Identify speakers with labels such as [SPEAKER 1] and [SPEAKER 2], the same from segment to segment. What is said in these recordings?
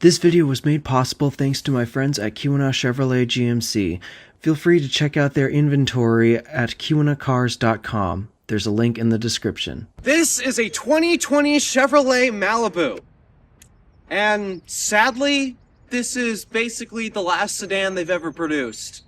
[SPEAKER 1] This video was made possible thanks to my friends at Kiwana Chevrolet GMC. Feel free to check out their inventory at kiwanacars.com. There's a link in the description.
[SPEAKER 2] This is a 2020 Chevrolet Malibu. And sadly, this is basically the last sedan they've ever produced.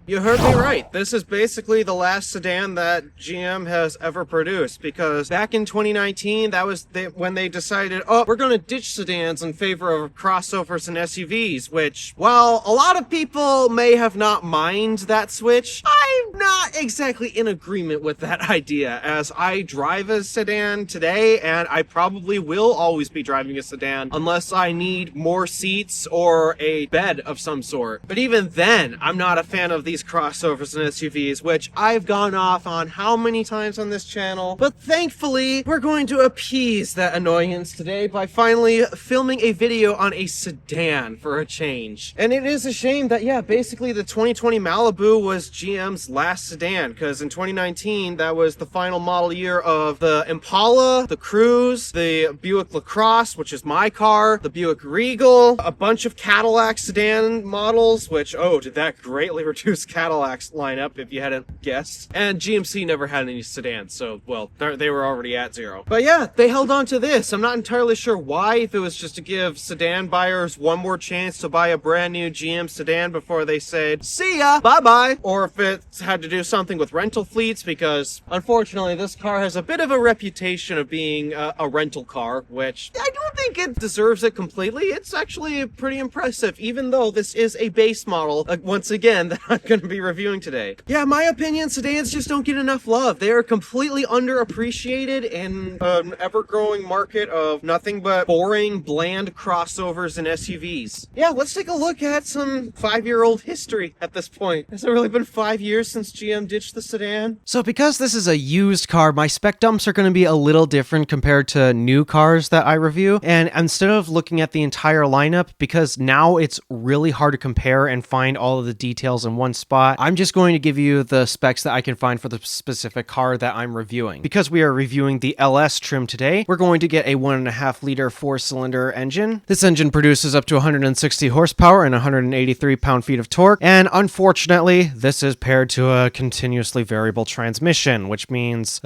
[SPEAKER 2] You heard me right. This is basically the last sedan that GM has ever produced, because back in 2019, that was when they decided, oh, we're going to ditch sedans in favor of crossovers and SUVs, which, while a lot of people may have not minded that switch, I'm not exactly in agreement with that idea, as I drive a sedan today, and I probably will always be driving a sedan unless I need more seats or a bed of some sort. But even then, I'm not a fan of these crossovers and SUVs, which I've gone off on how many times on this channel. But thankfully, we're going to appease that annoyance today by finally filming a video on a sedan for a change. And it is a shame that, yeah, basically the 2020 Malibu was GM's last sedan, because in 2019, that was the final model year of the Impala, the Cruze, the Buick LaCrosse, which is my car, the Buick Regal, a bunch of Cadillac sedan models, which, oh, did that greatly reduce Cadillac's lineup if you hadn't guessed. And GMC never had any sedans, so, well, they were already at zero. But yeah, they held on to this. I'm not entirely sure why, if it was just to give sedan buyers one more chance to buy a brand new GM sedan before they said, see ya, bye-bye, or if it had to do something with rental fleets, because unfortunately this car has a bit of a reputation of being a rental car, which I don't think it deserves it completely. It's actually pretty impressive, even though this is a base model, once again, that I'm going to be reviewing today. Yeah, in my opinion, sedans just don't get enough love. They are completely underappreciated in an ever-growing market of nothing but boring, bland crossovers and SUVs. Yeah, let's take a look at some 5-year-old history at this point. Has it really been 5 years since GM ditched the sedan?
[SPEAKER 1] So because this is a used car, my spec dumps are going to be a little different compared to new cars that I review. And instead of looking at the entire lineup, because now it's really hard to compare and find all of the details in one spot, I'm just going to give you the specs that I can find for the specific car that I'm reviewing. Because we are reviewing the LS trim today, we're going to get a 1.5 liter 4-cylinder engine. This engine produces up to 160 horsepower and 183 pound-feet of torque, and unfortunately, this is paired to a continuously variable transmission, which means,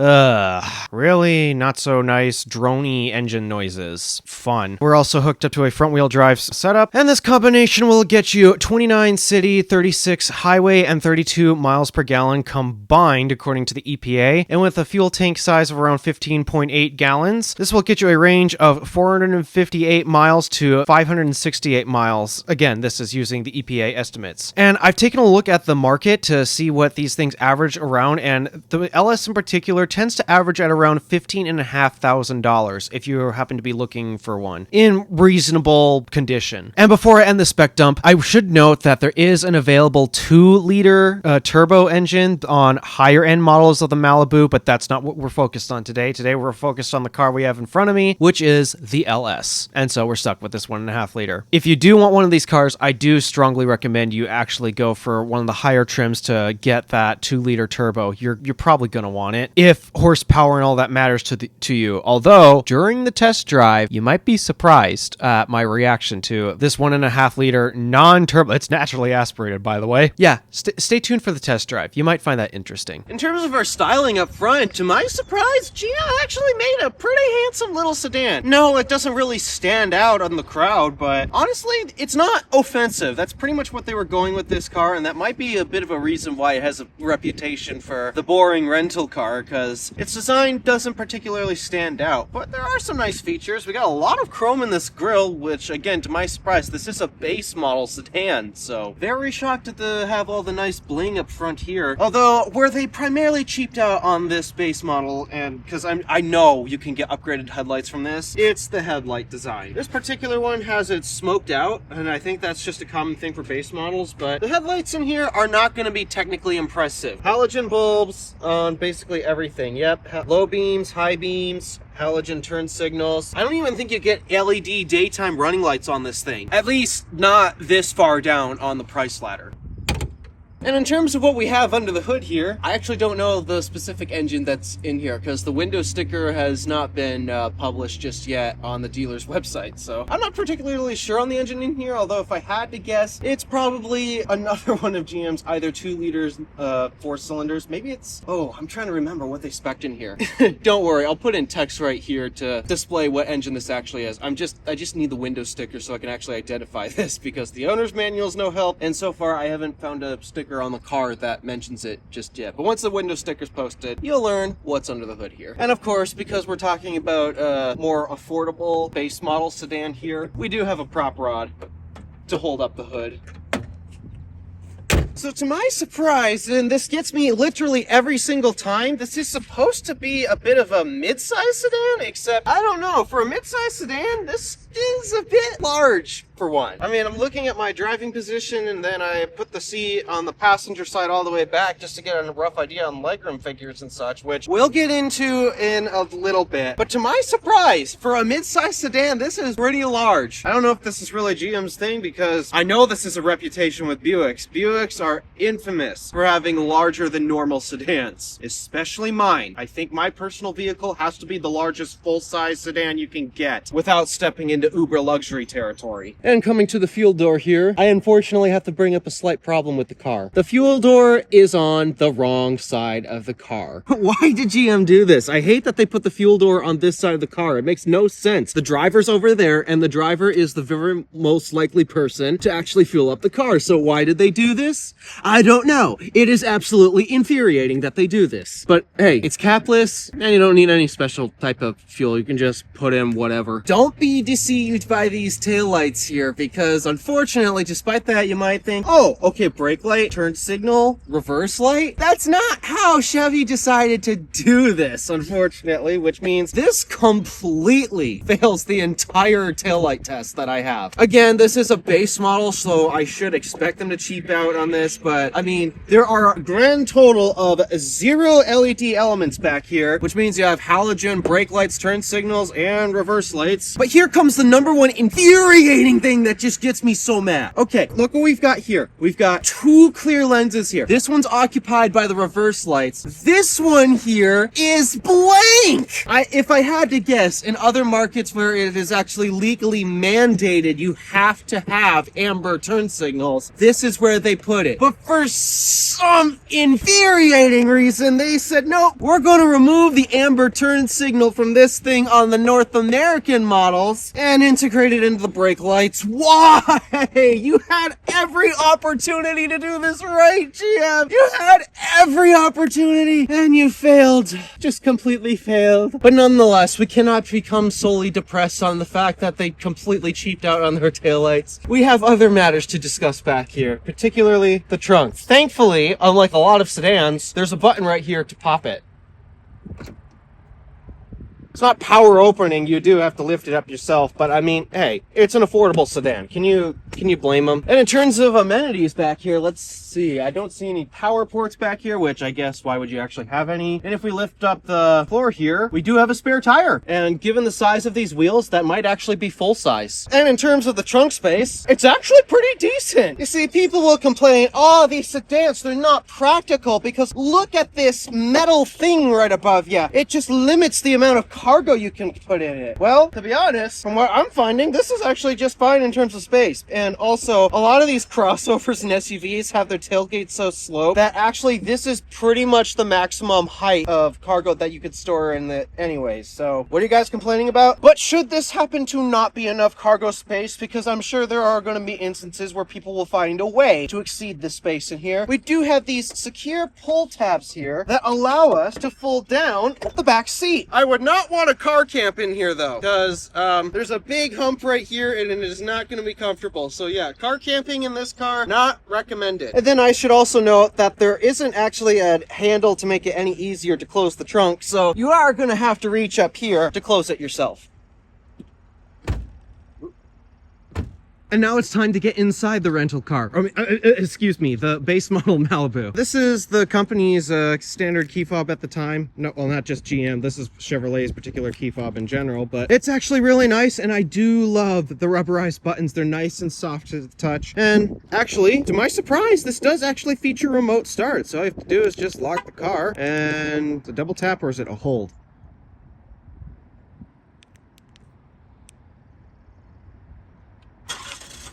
[SPEAKER 1] really not so nice droney engine noises. Fun. We're also hooked up to a front-wheel drive setup, and this combination will get you 29 city, 36 highway, and 32 miles per gallon combined, according to the EPA. And with a fuel tank size of around 15.8 gallons, this will get you a range of 458 miles to 568 miles. Again, this is using the EPA estimates. And I've taken a look at the market to see what these things average around, and the LS in particular tends to average at around $15,500 if you happen to be looking for one in reasonable condition. And before I end the spec dump, I should note that there is an available 2-liter turbo engine on higher end models of the Malibu, but that's not what we're focused on today. Today we're focused on the car we have in front of me, which is the LS. And so we're stuck with this 1.5 liter. If you do want one of these cars, I do strongly recommend you actually go for one of the higher trims to get that 2-liter turbo. You're probably going to want it if horsepower and all that matters to you. Although during the test drive, you might be surprised at my reaction to this 1.5 liter non-turbo. It's naturally aspirated, by the way. Yeah, stay tuned for the test drive. You might find that interesting.
[SPEAKER 2] In terms of our styling up front, to my surprise, GM actually made a pretty handsome little sedan. No, it doesn't really stand out on the crowd, but honestly, it's not offensive. That's pretty much what they were going with this car, and that might be a bit of a reason why it has a reputation for the boring rental car, because its design doesn't particularly stand out. But there are some nice features. We got a lot of chrome in this grille, which, again, to my surprise, this is a base model sedan, so very shocked to have all the nice bling up front here. Although, were they primarily cheaped out on this base model, and because I know you can get upgraded headlights from this, it's the headlight design. This particular one has it smoked out, and I think that's just a common thing for base models, but the headlights in here are not going to be technically impressive. Halogen bulbs on basically everything. Yep, low beams, high beams, halogen turn signals. I don't even think you get LED daytime running lights on this thing. At least not this far down on the price ladder. And in terms of what we have under the hood here, I actually don't know the specific engine that's in here because the window sticker has not been published just yet on the dealer's website. So I'm not particularly sure on the engine in here, although if I had to guess, it's probably another one of GM's either 2 liters, 4 cylinders. Maybe it's, oh, I'm trying to remember what they spec'd in here. Don't worry, I'll put in text right here to display what engine this actually is. I just need the window sticker so I can actually identify this because the owner's manual is no help, and so far I haven't found a sticker on the car that mentions it just yet. But once the window sticker's posted, you'll learn what's under the hood here. And of course, because we're talking about a more affordable base model sedan here, we do have a prop rod to hold up the hood. So to my surprise, and this gets me literally every single time, this is supposed to be a bit of a mid-size sedan, except, I don't know, for a mid-size sedan, this is a bit large, for one. I mean, I'm looking at my driving position, and then I put the seat on the passenger side all the way back just to get a rough idea on legroom figures and such, which we'll get into in a little bit. But to my surprise, for a mid-size sedan, this is pretty large. I don't know if this is really GM's thing, because I know this is a reputation with Buicks. Buicks are infamous for having larger than normal sedans, especially mine. I think my personal vehicle has to be the largest full-size sedan you can get without stepping into uber luxury territory. And coming to the fuel door here, I unfortunately have to bring up a slight problem with the car. The fuel door is on the wrong side of the car. Why did GM do this? I hate that they put the fuel door on this side of the car. It makes no sense. The driver's over there, and the driver is the very most likely person to actually fuel up the car. So why did they do this? I don't know. It is absolutely infuriating that they do this. But hey, it's capless, and you don't need any special type of fuel. You can just put in whatever. Don't be deceived by these taillights here, because unfortunately, despite that, you might think, oh, okay, brake light, turn signal, reverse light. That's not how Chevy decided to do this, unfortunately, which means this completely fails the entire taillight test that I have. Again, this is a base model, so I should expect them to cheap out on this, but I mean, there are a grand total of 0 LED elements back here, which means you have halogen, brake lights, turn signals, and reverse lights. But here comes the number one infuriating thing that just gets me so mad. Okay, look what we've got here. We've got 2 clear lenses here. This one's occupied by the reverse lights. This one here is blank! If I had to guess, in other markets where it is actually legally mandated you have to have amber turn signals, this is where they put it. But for some infuriating reason, they said, no, we're going to remove the amber turn signal from this thing on the North American models and integrate it into the brake lights. Why? You had every opportunity to do this right, GM. You had every opportunity and you failed. Just completely failed. But nonetheless, we cannot become solely depressed on the fact that they completely cheaped out on their taillights. We have other matters to discuss back here, particularly the trunk. Thankfully, unlike a lot of sedans, there's a button right here to pop it. It's not power opening, you do have to lift it up yourself, but I mean, hey, it's an affordable sedan. Can you blame them? And in terms of amenities back here, let's see. I don't see any power ports back here, which I guess why would you actually have any? And if we lift up the floor here, we do have a spare tire. And given the size of these wheels, that might actually be full size. And in terms of the trunk space, it's actually pretty decent. You see, people will complain, oh, these sedans, they're not practical because look at this metal thing right above you. It just limits the amount of cargo you can put in it. Well, to be honest, from what I'm finding, this is actually just fine in terms of space. And also, a lot of these crossovers and SUVs have their tailgates so slow that actually this is pretty much the maximum height of cargo that you could store in it anyways. So, what are you guys complaining about? But should this happen to not be enough cargo space, because I'm sure there are going to be instances where people will find a way to exceed the space in here, we do have these secure pull tabs here that allow us to fold down the back seat. I would not want a car camp in here though, because there's a big hump right here and it is not going to be comfortable. So yeah, car camping in this car, not recommended. And then I should also note that there isn't actually a handle to make it any easier to close the trunk, so you are going to have to reach up here to close it yourself. And now it's time to get inside the rental car. Excuse me, the base model Malibu. This is the company's standard key fob at the time. No, well, not just GM. This is Chevrolet's particular key fob in general, but it's actually really nice, and I do love the rubberized buttons. They're nice and soft to the touch. And actually, to my surprise, this does actually feature remote start. So all you have to do is just lock the car, and a double tap, or is it a hold?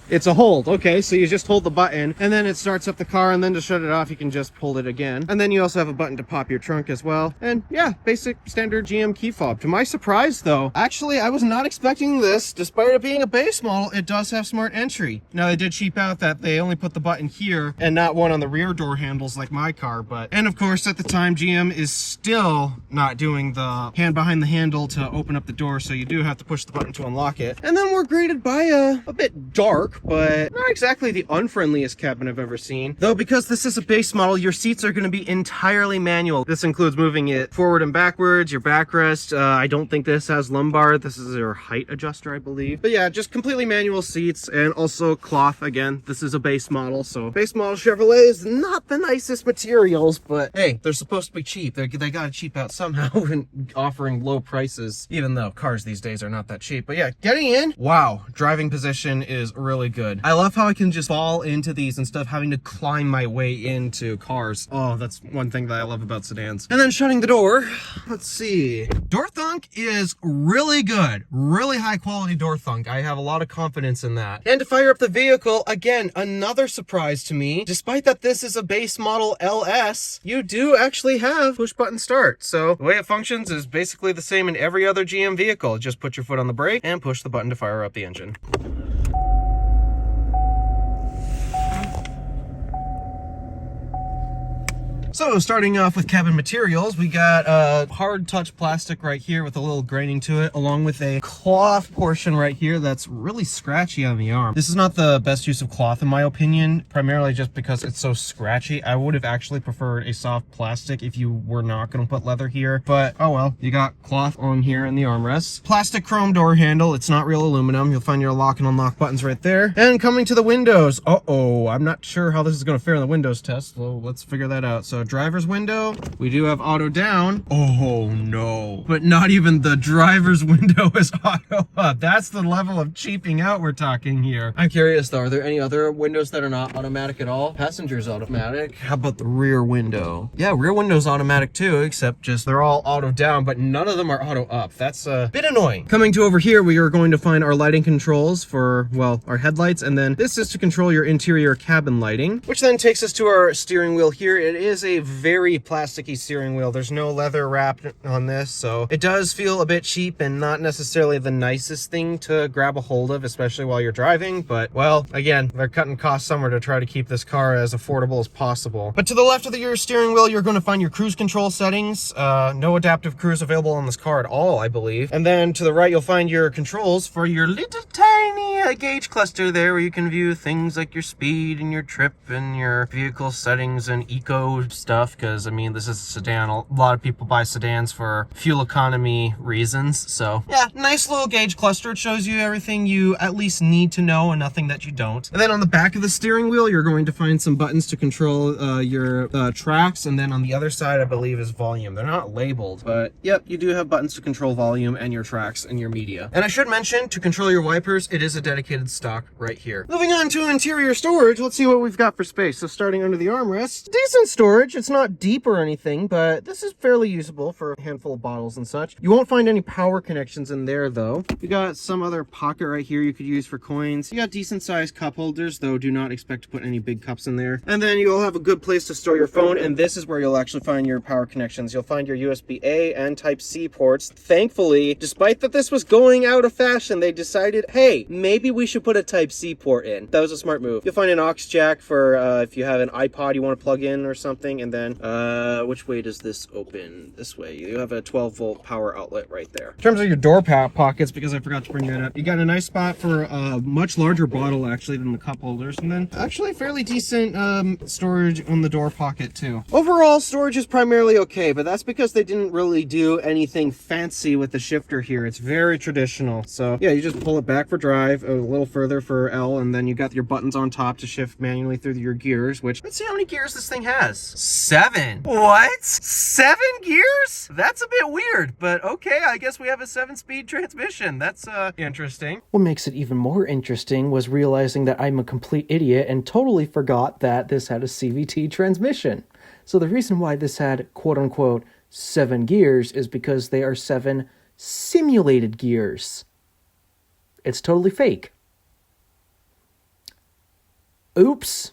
[SPEAKER 2] It's a hold. Okay, so you just hold the button and then it starts up the car, and then to shut it off, you can just hold it again. And then you also have a button to pop your trunk as well. And yeah, basic standard GM key fob. To my surprise though, actually I was not expecting this. Despite it being a base model, it does have smart entry. Now they did cheap out that they only put the button here and not one on the rear door handles like my car, and of course at the time GM is still not doing the hand behind the handle to open up the door, so you do have to push the button to unlock it. And then we're greeted by a bit dark, but not exactly the unfriendliest cabin I've ever seen. Though because this is a base model, your seats are going to be entirely manual. This includes moving it forward and backwards, your backrest. I don't think this has lumbar. This is your height adjuster, I believe. But yeah, just completely manual seats, and also cloth. Again, this is a base model, so base model Chevrolet is not the nicest materials, but hey, they're supposed to be cheap. They gotta cheap out somehow and offering low prices, even though cars these days are not that cheap. But yeah, getting in, wow, driving position is really good. I love how I can just fall into these instead of having to climb my way into cars. Oh, that's one thing that I love about sedans. And then shutting the door, let's see. Door thunk is really good. Really high quality door thunk. I have a lot of confidence in that. And to fire up the vehicle, again, another surprise to me. Despite that this is a base model LS, you do actually have push button start. So the way it functions is basically the same in every other GM vehicle. Just put your foot on the brake and push the button to fire up the engine. So starting off with cabin materials, we got a hard touch plastic right here with a little graining to it, along with a cloth portion right here that's really scratchy on the arm. This is not the best use of cloth in my opinion, primarily just because it's so scratchy. I would have actually preferred a soft plastic if you were not going to put leather here, but oh well. You got cloth on here in the armrests. Plastic chrome door handle. It's not real aluminum. You'll find your lock and unlock buttons right there. And coming to the windows. Uh-oh, I'm not sure how this is going to fare in the windows test. Well, let's figure that out. So driver's window, we do have auto down. Oh no, but not even the driver's window is auto up. That's the level of cheaping out we're talking here. I'm curious though, are there any other windows that are not automatic at all? Passenger's automatic. How about the rear window? Yeah, rear window's automatic too, except just they're all auto down, but none of them are auto up. That's a bit annoying. Coming to over here, we are going to find our lighting controls for, well, our headlights, and then this is to control your interior cabin lighting, which then takes us to our steering wheel here. It is a very plasticky steering wheel. There's no leather wrap on this, so it does feel a bit cheap and not necessarily the nicest thing to grab a hold of, especially while you're driving. But well, again, they're cutting costs somewhere to try to keep this car as affordable as possible. But to the left of your steering wheel, you're going to find your cruise control settings. No adaptive cruise available on this car at all, I believe. And then to the right, you'll find your controls for your little tiny gauge cluster there, where you can view things like your speed and your trip and your vehicle settings and eco stuff, because I mean, this is a sedan. A lot of people buy sedans for fuel economy reasons. So yeah, nice little gauge cluster. It shows you everything you at least need to know and nothing that you don't. And then on the back of the steering wheel, you're going to find some buttons to control your tracks. And then on the other side, I believe, is volume. They're not labeled, but yep, you do have buttons to control volume and your tracks and your media. And I should mention, to control your wipers, it is a dedicated stock right here. Moving on to interior storage, let's see what we've got for space. So starting under the armrest, decent storage. It's not deep or anything, but this is fairly usable for a handful of bottles and such. You won't find any power connections in there though. You got some other pocket right here you could use for coins. You got decent sized cup holders, though do not expect to put any big cups in there. And then you'll have a good place to store your phone, and this is where you'll actually find your power connections. You'll find your USB-A and Type-C ports. Thankfully, despite that this was going out of fashion, they decided, hey, maybe we should put a Type-C port in. That was a smart move. You'll find an aux jack for if you have an iPod you want to plug in or something, everything. And then, which way does this open? This way. You have a 12-volt power outlet right there. In terms of your door pockets, because I forgot to bring that up, you got a nice spot for a much larger bottle actually than the cup holders, and then actually fairly decent storage on the door pocket too. Overall, storage is primarily okay, but that's because they didn't really do anything fancy with the shifter here. It's very traditional. So yeah, you just pull it back for drive, a little further for L, and then you got your buttons on top to shift manually through your gears, which let's see how many gears this thing has. 7. What? 7 gears? That's a bit weird, but okay, I guess we have a 7-speed transmission. That's interesting.
[SPEAKER 1] What makes it even more interesting was realizing that I'm a complete idiot and totally forgot that this had a CVT transmission. So the reason why this had quote-unquote 7 gears is because they are 7 simulated gears. It's totally fake. Oops.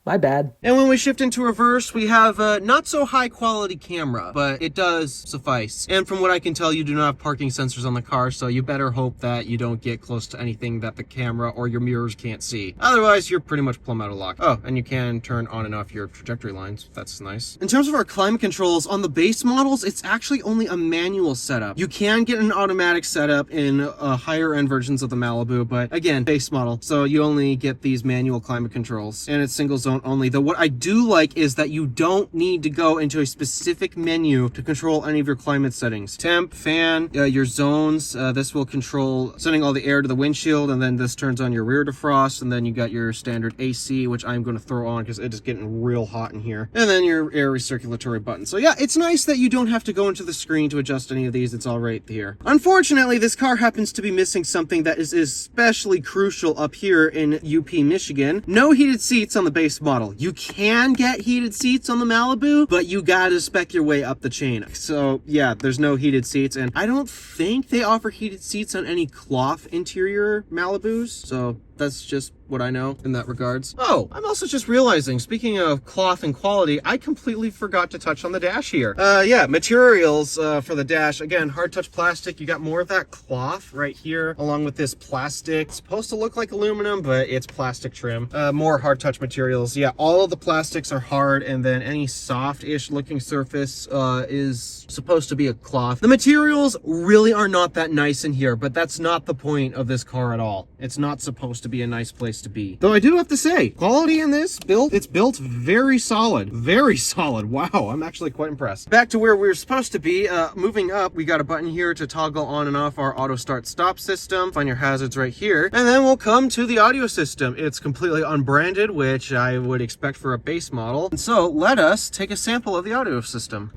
[SPEAKER 1] My bad. And when we shift into reverse, we have a not so high quality camera, but it does suffice. And from what I can tell, you do not have parking sensors on the car, so you better hope that you don't get close to anything that the camera or your mirrors can't see. Otherwise, you're pretty much plumb out of luck. Oh, and you can turn on and off your trajectory lines. That's nice. In terms of our climate controls, on the base models, it's actually only a manual setup. You can get an automatic setup in higher end versions of the Malibu, but again, base model. So you only get these manual climate controls, and it's single zone only. Though what I do like is that you don't need to go into a specific menu to control any of your climate settings. Temp, fan, your zones, this will control sending all the air to the windshield, and then this turns on your rear defrost, and then you got your standard AC, which I'm going to throw on because it is getting real hot in here, and then your air recirculatory button. So yeah, it's nice that you don't have to go into the screen to adjust any of these. It's all right here. Unfortunately, this car happens to be missing something that is especially crucial up here in UP, Michigan. No heated seats on the base model. You can get heated seats on the Malibu, but you gotta spec your way up the chain. So yeah, there's no heated seats, and I don't think they offer heated seats on any cloth interior Malibus, so that's just what I know in that regards. Oh, I'm also just realizing, speaking of cloth and quality, I completely forgot to touch on the dash here. Yeah, materials for the dash. Again, hard touch plastic. You got more of that cloth right here, along with this plastic. It's supposed to look like aluminum, but it's plastic trim. More hard touch materials. Yeah, all of the plastics are hard, and then any soft-ish looking surface is supposed to be a cloth. The materials really are not that nice in here, but that's not the point of this car at all. It's not supposed to be a nice place to be. Though I do have to say, quality in this build, it's built very solid. Very solid. Wow, I'm actually quite impressed. Back to where we were supposed to be. Moving up, we got a button here to toggle on and off our auto start stop system. Find your hazards right here. And then we'll come to the audio system. It's completely unbranded, which I would expect for a base model. And so let us take a sample of the audio system.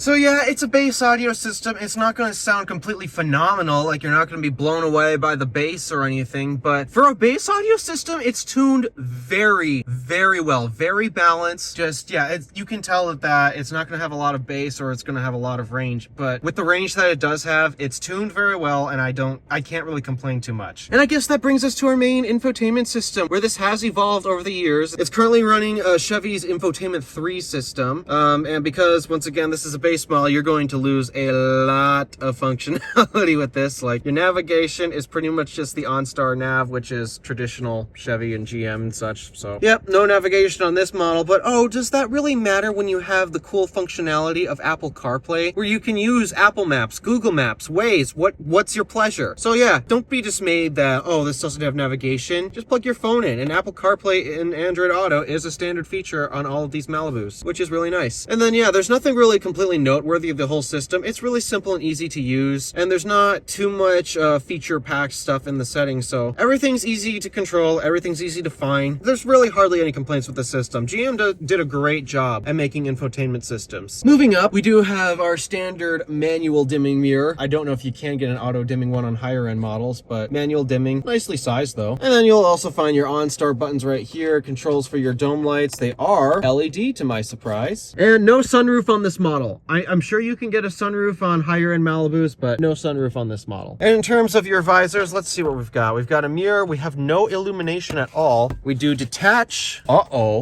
[SPEAKER 1] So yeah, it's a bass audio system. It's not going to sound completely phenomenal, like you're not going to be blown away by the bass or anything, but for a bass audio system, it's tuned very, very well, very balanced. Just, yeah, you can tell that it's not going to have a lot of bass or it's going to have a lot of range, but with the range that it does have, it's tuned very well, and I can't really complain too much. And I guess that brings us to our main infotainment system, where this has evolved over the years. It's currently running Chevy's Infotainment 3 system, and because, once again, this is a bass model, you're going to lose a lot of functionality with this. Like, your navigation is pretty much just the OnStar nav, which is traditional Chevy and GM and such. So, yep, no navigation on this model, but oh, does that really matter when you have the cool functionality of Apple CarPlay, where you can use Apple Maps, Google Maps, Waze, what's your pleasure? So yeah, don't be dismayed that, oh, this doesn't have navigation. Just plug your phone in, and Apple CarPlay in Android Auto is a standard feature on all of these Malibus, which is really nice. And then yeah, there's nothing really completely
[SPEAKER 2] noteworthy of the whole system. It's really simple and easy to use, and there's not too much feature-packed stuff in the settings, so everything's easy to control, everything's easy to find. There's really hardly any complaints with the system. GM did a great job at making infotainment systems. Moving up, we do have our standard manual dimming mirror. I don't know if you can get an auto dimming one on higher end models, but manual dimming, nicely sized though. And then you'll also find your OnStar buttons right here, controls for your dome lights. They are LED to my surprise. And no sunroof on this model. I'm sure you can get a sunroof on higher end Malibus, but no sunroof on this model. And in terms of your visors, let's see what we've got. We've got a mirror. We have no illumination at all. We do detach.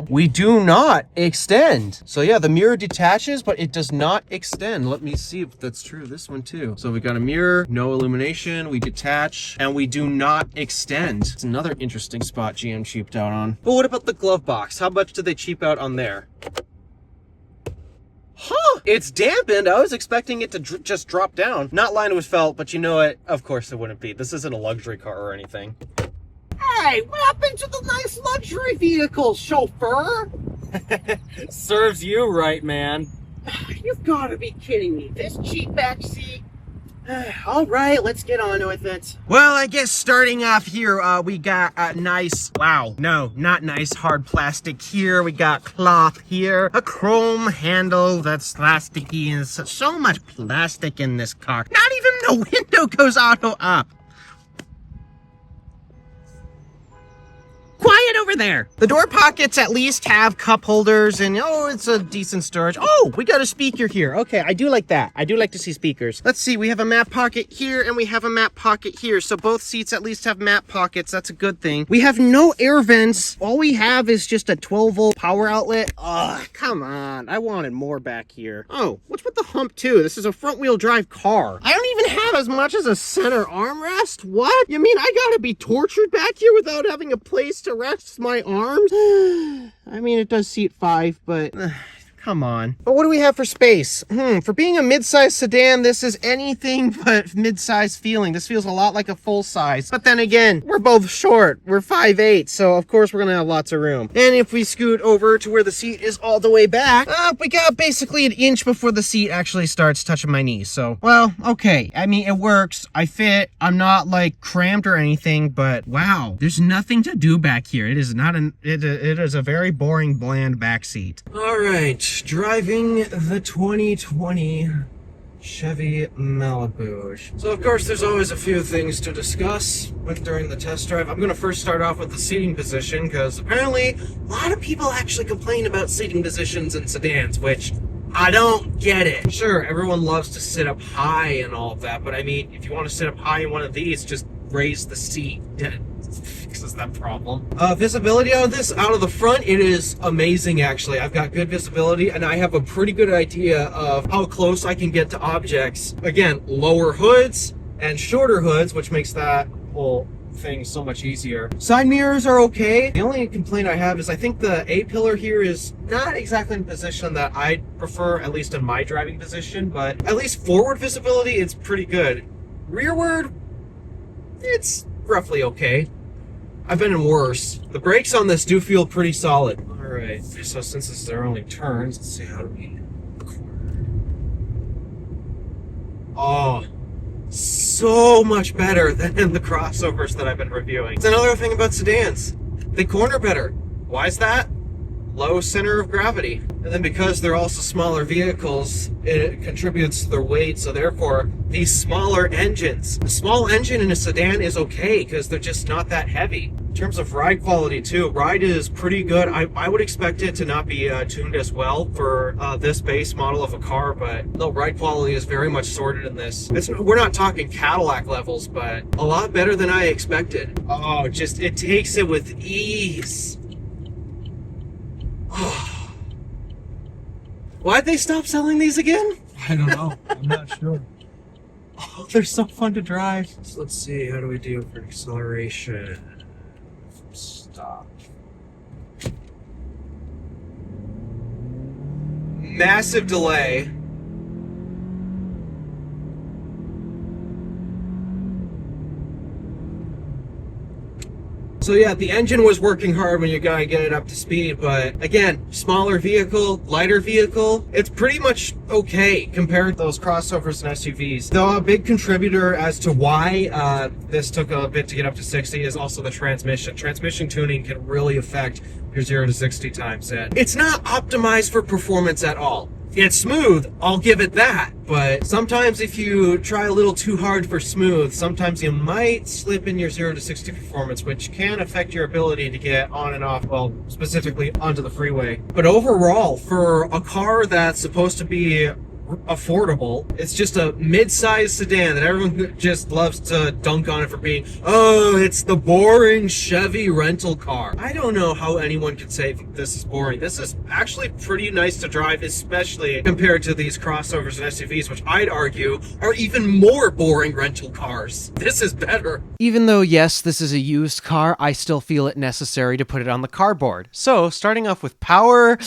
[SPEAKER 2] We do not extend. So yeah, the mirror detaches, but it does not extend. Let me see if that's true. This one too. So we got a mirror, no illumination, we detach, and we do not extend. It's another interesting spot GM cheaped out on. But what about the glove box? How much did they cheap out on there? Huh, it's dampened. I was expecting it to just drop down. Not lined with felt, but you know what? Of course it wouldn't be. This isn't a luxury car or anything.
[SPEAKER 3] Hey, what happened to the nice luxury vehicle, chauffeur?
[SPEAKER 2] Serves you right, man.
[SPEAKER 3] You've got to be kidding me. This cheap backseat? All right, let's get on with it.
[SPEAKER 2] Well, I guess starting off here, we got a nice, wow, no, not nice, hard plastic here. We got cloth here, a chrome handle that's plasticky, and so much plastic in this car. Not even the window goes auto up. Quiet over there. The door pockets at least have cup holders, and oh, it's a decent storage. Oh, we got a speaker here. Okay, I do like that. I do like to see speakers. Let's see, we have a map pocket here, and we have a map pocket here. So both seats at least have map pockets. That's a good thing. We have no air vents. All we have is just a 12-volt power outlet. Ugh, come on. I wanted more back here. Oh, what's with the hump too? This is a front-wheel drive car. I don't even have as much as a center armrest. What? You mean I gotta be tortured back here without having a place to rest my arms? I mean, it does seat 5, but come on. But what do we have for space? For being a mid-size sedan, this is anything but mid-size feeling. This feels a lot like a full-size. But then again, we're both short. We're 5'8", so of course we're gonna have lots of room. And if we scoot over to where the seat is all the way back, we got basically an inch before the seat actually starts touching my knees. So, well, okay. I mean, it works. I fit. I'm not like cramped or anything, but wow, there's nothing to do back here. It is not it is a very boring, bland back seat. All right. Driving the 2020 Chevy Malibu. So of course there's always a few things to discuss during the test drive. I'm going to first start off with the seating position, because apparently a lot of people actually complain about seating positions in sedans, which I don't get it. Sure, everyone loves to sit up high and all of that, but I mean, if you want to sit up high in one of these, just raise the seat. Fixes that problem. Visibility on this out of the front, it is amazing actually. I've got good visibility, and I have a pretty good idea of how close I can get to objects. Again, lower hoods and shorter hoods, which makes that whole thing so much easier. Side mirrors are okay. The only complaint I have is I think the A-pillar here is not exactly in the position that I prefer, at least in my driving position, but at least forward visibility, it's pretty good. Rearward, it's roughly okay. I've been in worse. The brakes on this do feel pretty solid. All right, so since this is our only turns, let's see, how do we corner? Oh, so much better than the crossovers that I've been reviewing. It's another thing about sedans. They corner better. Why is that? Low center of gravity. And then because they're also smaller vehicles, it contributes to their weight, so therefore these smaller engines. A small engine in a sedan is okay because they're just not that heavy. In terms of ride quality too, ride is pretty good. I would expect it to not be tuned as well for this base model of a car, but no, ride quality is very much sorted in this. We're not talking Cadillac levels, but a lot better than I expected. Oh, it takes it with ease. Why'd they stop selling these again?
[SPEAKER 4] I don't know. I'm not sure.
[SPEAKER 2] Oh, they're so fun to drive. So let's see, how do we do for acceleration? Stop. Massive delay. So yeah, the engine was working hard when you gotta get it up to speed, but again, smaller vehicle, lighter vehicle, it's pretty much okay compared to those crossovers and SUVs. Though a big contributor as to why this took a bit to get up to 60 is also the transmission. Transmission tuning can really affect your 0 to 60 times. And it's not optimized for performance at all. It's smooth, I'll give it that, but sometimes if you try a little too hard for smooth, sometimes you might slip in your 0 to 60 performance, which can affect your ability to get on and off, well, specifically onto the freeway. But overall, for a car that's supposed to be affordable, it's just a mid-sized sedan that everyone just loves to dunk on it for being, oh, it's the boring Chevy rental car. I don't know how anyone could say this is boring. This is actually pretty nice to drive, especially compared to these crossovers and SUVs, which I'd argue are even more boring rental cars. This is better.
[SPEAKER 1] Even though, yes, this is a used car, I still feel it necessary to put it on the cardboard. So, starting off with power,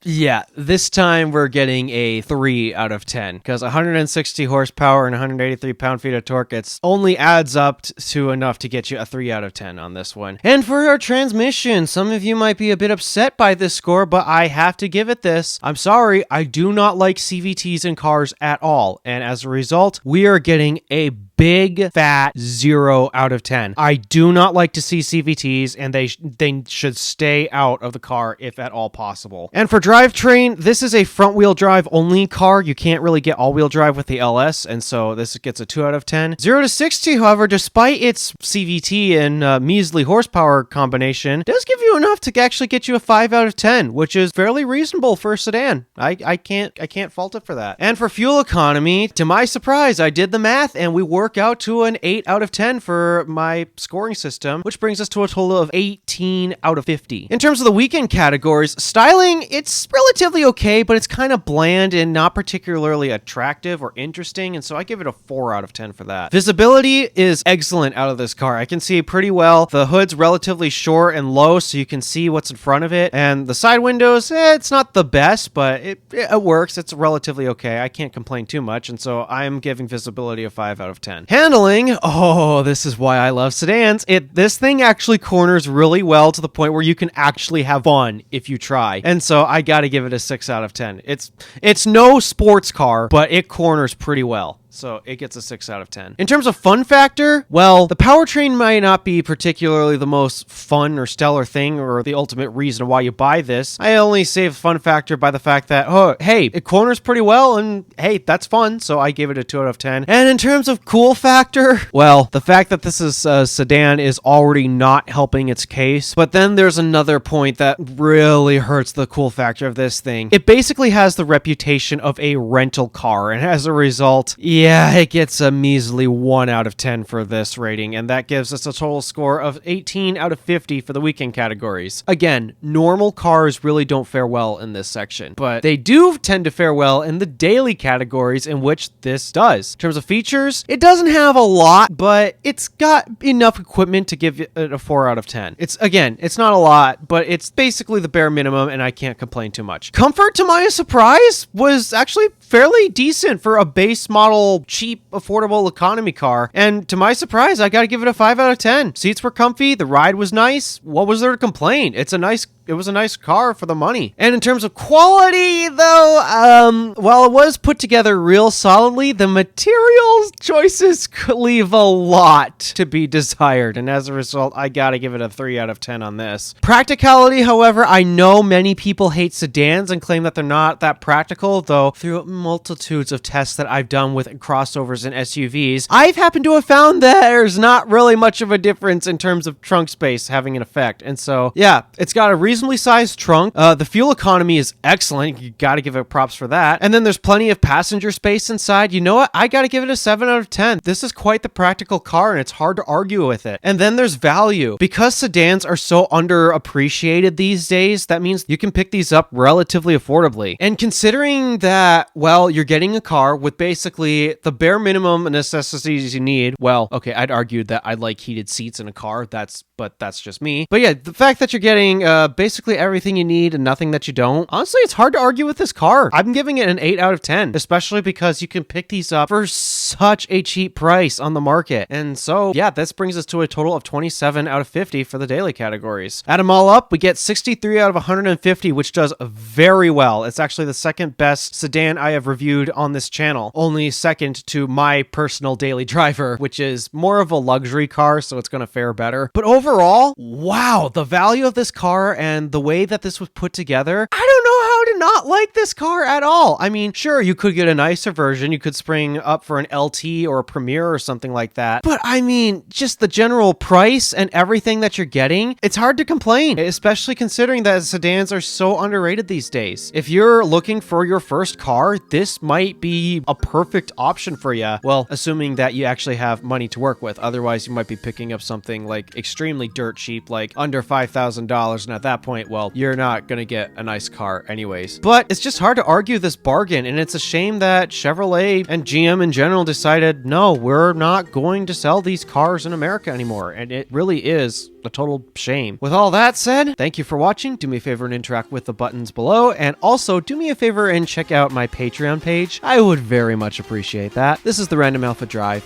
[SPEAKER 1] yeah, this time we're getting a 3 out of 10, because 160 horsepower and 183 pound-feet of torque, it only adds up to enough to get you a 3 out of 10 on this one. And for our transmission, some of you might be a bit upset by this score, but I have to give it this. I'm sorry, I do not like CVTs in cars at all, and as a result, we are getting a big fat 0 out of 10. I do not like to see CVTs, and they should stay out of the car if at all possible. And for drivetrain, this is a front-wheel drive only car. You can't really get all-wheel drive with the LS, and so this gets a 2 out of 10. 0 to 60, however, despite its CVT and measly horsepower combination, does give you enough to actually get you a 5 out of 10, which is fairly reasonable for a sedan. I can't fault it for that. And for fuel economy, to my surprise, I did the math, and we work out to an 8 out of 10 for my scoring system, which brings us to a total of 18 out of 50. In terms of the weekend categories, styling, it's relatively okay, but it's kind of bland and not particularly attractive or interesting, and so I give it a 4 out of 10 for that. Visibility is excellent out of this car. I can see pretty well. The hood's relatively short and low, so you can see what's in front of it, and the side windows, it's not the best, but it works. It's relatively okay. I can't complain too much, and so I'm giving visibility a 5 out of 10. Handling, oh, this is why I love sedans. This thing actually corners really well to the point where you can actually have fun if you try. And so I gotta give it a 6 out of 10. It's no sports car, but it corners pretty well. So it gets a 6 out of 10. In terms of fun factor, well, the powertrain might not be particularly the most fun or stellar thing or the ultimate reason why you buy this. I only save fun factor by the fact that, oh, hey, it corners pretty well, and hey, that's fun, so I gave it a 2 out of 10. And in terms of cool factor, well, the fact that this is a sedan is already not helping its case, but then there's another point that really hurts the cool factor of this thing. It basically has the reputation of a rental car, and as a result, yeah, it gets a measly 1 out of 10 for this rating, and that gives us a total score of 18 out of 50 for the weekend categories. Again, normal cars really don't fare well in this section, but they do tend to fare well in the daily categories in which this does. In terms of features, it doesn't have a lot, but it's got enough equipment to give it a 4 out of 10. It's not a lot, but it's basically the bare minimum, and I can't complain too much. Comfort, to my surprise, was actually fairly decent for a base model, cheap, affordable economy car. And to my surprise, I gotta give it a 5 out of 10. Seats were comfy, the ride was nice. What was there to complain? It was a nice car for the money. And in terms of quality, though, while it was put together real solidly, the materials choices could leave a lot to be desired. And as a result, I gotta give it a 3 out of 10 on this. Practicality, however, I know many people hate sedans and claim that they're not that practical, though through multitudes of tests that I've done with crossovers and SUVs, I've happened to have found that there's not really much of a difference in terms of trunk space having an effect. And so, yeah, it's got a reasonably sized trunk. The fuel economy is excellent. You gotta give it props for that. And then there's plenty of passenger space inside. You know what? I gotta give it a 7 out of 10. This is quite the practical car, and it's hard to argue with it. And then there's value. Because sedans are so underappreciated these days, that means you can pick these up relatively affordably. And considering that, well, you're getting a car with basically the bare minimum necessities you need. Well, okay, I'd argue that I like heated seats in a car. That's but that's just me. But yeah, the fact that you're getting basically everything you need and nothing that you don't, honestly, it's hard to argue with this car. I'm giving it an 8 out of 10, especially because you can pick these up for such a cheap price on the market. And so, yeah, this brings us to a total of 27 out of 50 for the daily categories. Add them all up, we get 63 out of 150, which does very well. It's actually the second best sedan I have reviewed on this channel, only second to my personal daily driver, which is more of a luxury car, so it's going to fare better. But overall, wow, the value of this car and the way that this was put together, I don't know how to not like this car at all. I mean, sure, you could get a nicer version. You could spring up for an LT or a Premier or something like that. But I mean, just the general price and everything that you're getting, it's hard to complain, especially considering that sedans are so underrated these days. If you're looking for your first car, this might be a perfect option for you. Well, assuming that you actually have money to work with. Otherwise, you might be picking up something like extremely dirt cheap, like under $5,000. And at that point, well, you're not going to get a nice car anyways. But it's just hard to argue this bargain. And it's a shame that Chevrolet and GM in general decided, no, we're not going to sell these cars in America anymore. And it really is a total shame. With all that said, thank you for watching. Do me a favor and interact with the buttons below. And also do me a favor and check out my Patreon page. I would very much appreciate that. This is the Random Alpha Drive,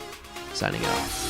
[SPEAKER 1] signing off.